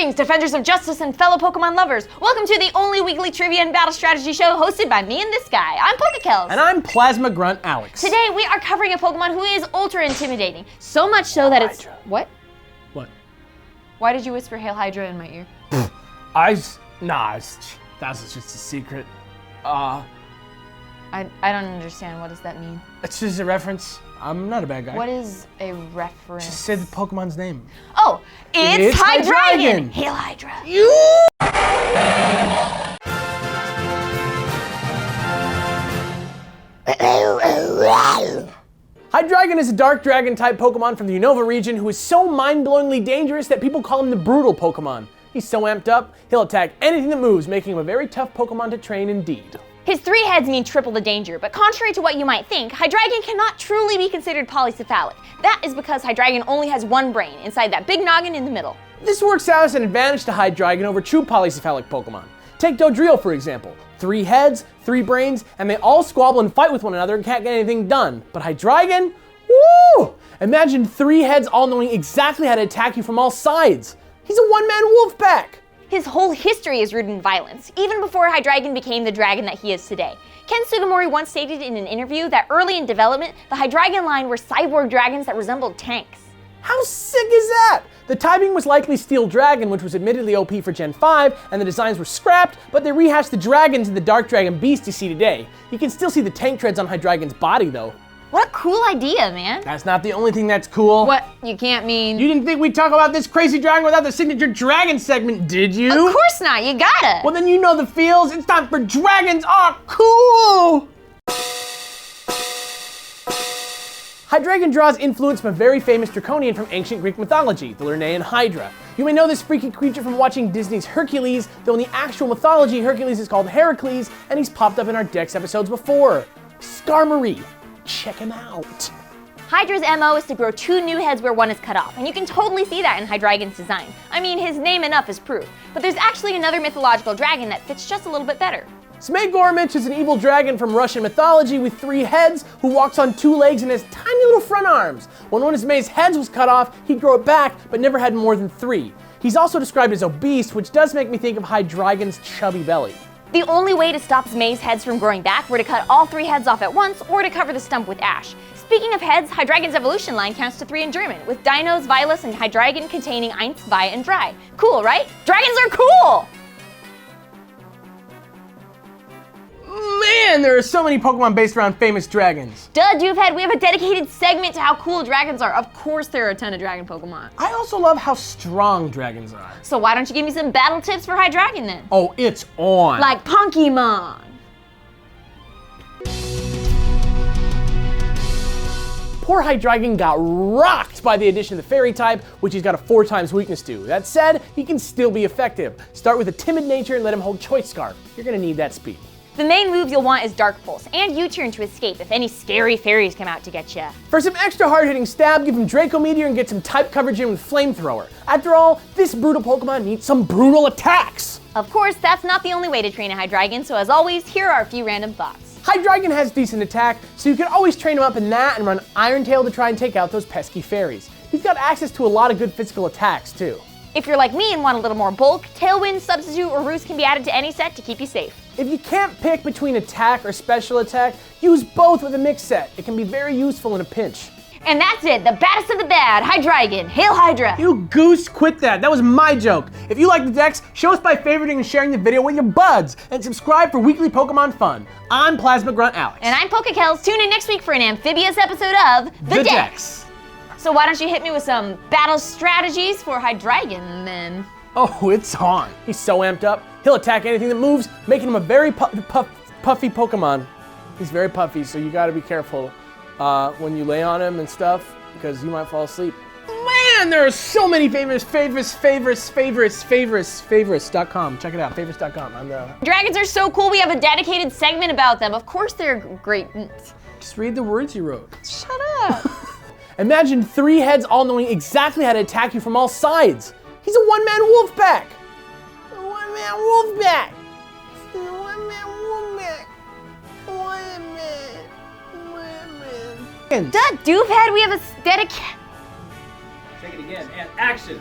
Greetings, defenders of justice and fellow Pokemon lovers. Welcome to the only weekly trivia and battle strategy show hosted by me and this guy. I'm PokeKellz. And I'm Plasma Grunt Alex. Today we are covering a Pokemon who is ultra intimidating. So much so that it's... What? What? Why did you whisper Hail Hydra in my ear? That's just a secret. I don't understand. What does that mean? It's just a reference. I'm not a bad guy. What is a reference? Just say the Pokemon's name. Oh, it's Hydreigon! Hydreigon! Hail Hydra! Hydreigon is a dark dragon type Pokemon from the Unova region who is so mind-blowingly dangerous that people call him the brutal Pokemon. He's so amped up, he'll attack anything that moves, making him a very tough Pokemon to train indeed. His 3 heads mean triple the danger, but contrary to what you might think, Hydreigon cannot truly be considered polycephalic. That is because Hydreigon only has one brain, inside that big noggin in the middle. This works out as an advantage to Hydreigon over true polycephalic Pokemon. Take Dodrio for example. 3 heads, 3 brains, and they all squabble and fight with one another and can't get anything done. But Hydreigon? Woo! Imagine 3 heads all knowing exactly how to attack you from all sides. He's a one-man wolf pack! His whole history is rooted in violence, even before Hydreigon became the dragon that he is today. Ken Sugimori once stated in an interview that early in development, the Hydreigon line were cyborg dragons that resembled tanks. How sick is that? The typing was likely Steel Dragon, which was admittedly OP for Gen 5, and the designs were scrapped, but they rehashed the dragons in the Dark Dragon Beast you see today. You can still see the tank treads on Hydreigon's body though. What a cool idea, man. That's not the only thing that's cool. What? You can't mean... You didn't think we'd talk about this crazy dragon without the signature dragon segment, did you? Of course not, you gotta. Well then you know the feels. It's time for Dragons Are Cool! Hydreigon draws influence from a very famous draconian from ancient Greek mythology, the Lernaean Hydra. You may know this freaky creature from watching Disney's Hercules, though in the actual mythology, Hercules is called Heracles, and he's popped up in our Dex episodes before. Skarmory. Check him out. Hydra's MO is to grow 2 new heads where one is cut off, and you can totally see that in Hydreigon's design. I mean, his name enough is proof. But there's actually another mythological dragon that fits just a little bit better. Smegormich is an evil dragon from Russian mythology with 3 heads who walks on 2 legs and has tiny little front arms. When one of Zmay's heads was cut off, he'd grow it back, but never had more than 3. He's also described as obese, which does make me think of Hydreigon's chubby belly. The only way to stop Zmay's heads from growing back were to cut all 3 heads off at once or to cover the stump with ash. Speaking of heads, Hydreigon's evolution line counts to 3 in German, with Dinos, Vilus, and Hydreigon containing Eins, Zwei, and Drei. Cool, right? Dragons are cool! Man, there are so many Pokemon based around famous dragons. Duh, Doofhead, we have a dedicated segment to how cool dragons are. Of course there are a ton of dragon Pokemon. I also love how strong dragons are. So why don't you give me some battle tips for Hydreigon then? Oh, it's on. Like Punkymon. Poor Hydreigon got rocked by the addition of the fairy type, which he's got a 4 times weakness to. That said, he can still be effective. Start with a timid nature and let him hold Choice Scarf. You're gonna need that speed. The main move you'll want is Dark Pulse, and U-turn to escape if any scary fairies come out to get ya. For some extra hard-hitting stab, give him Draco Meteor and get some type coverage in with Flamethrower. After all, this brutal Pokemon needs some brutal attacks. Of course, that's not the only way to train a Hydreigon, so as always, here are a few random thoughts. Hydreigon has decent attack, so you can always train him up in that and run Iron Tail to try and take out those pesky fairies. He's got access to a lot of good physical attacks, too. If you're like me and want a little more bulk, Tailwind, Substitute, or Roost can be added to any set to keep you safe. If you can't pick between attack or special attack, use both with a mix set. It can be very useful in a pinch. And that's it, the baddest of the bad, Hydreigon. Hail Hydra! You goose, quit that. That was my joke. If you like the Dex, show us by favoriting and sharing the video with your buds, and subscribe for weekly Pokemon fun. I'm Plasma Grunt Alex. And I'm PokeKellz. Tune in next week for an amphibious episode of The Dex. So why don't you hit me with some battle strategies for Hydreigon then? Oh, it's on. He's so amped up, he'll attack anything that moves, making him a very puffy Pokemon. He's very puffy, so you gotta be careful when you lay on him and stuff, because you might fall asleep. Man, there are so many favorites.com. Check it out, favorites.com. Dragons are so cool, we have a dedicated segment about them. Of course they're great. Just read the words you wrote. Shut up. Imagine 3 heads all knowing exactly how to attack you from all sides. He's a one-man wolf pack. A one-man wolf pack. A one-man wolf pack. One-man. Duh, Doofhead, we have a dedicated... Take it again, and action!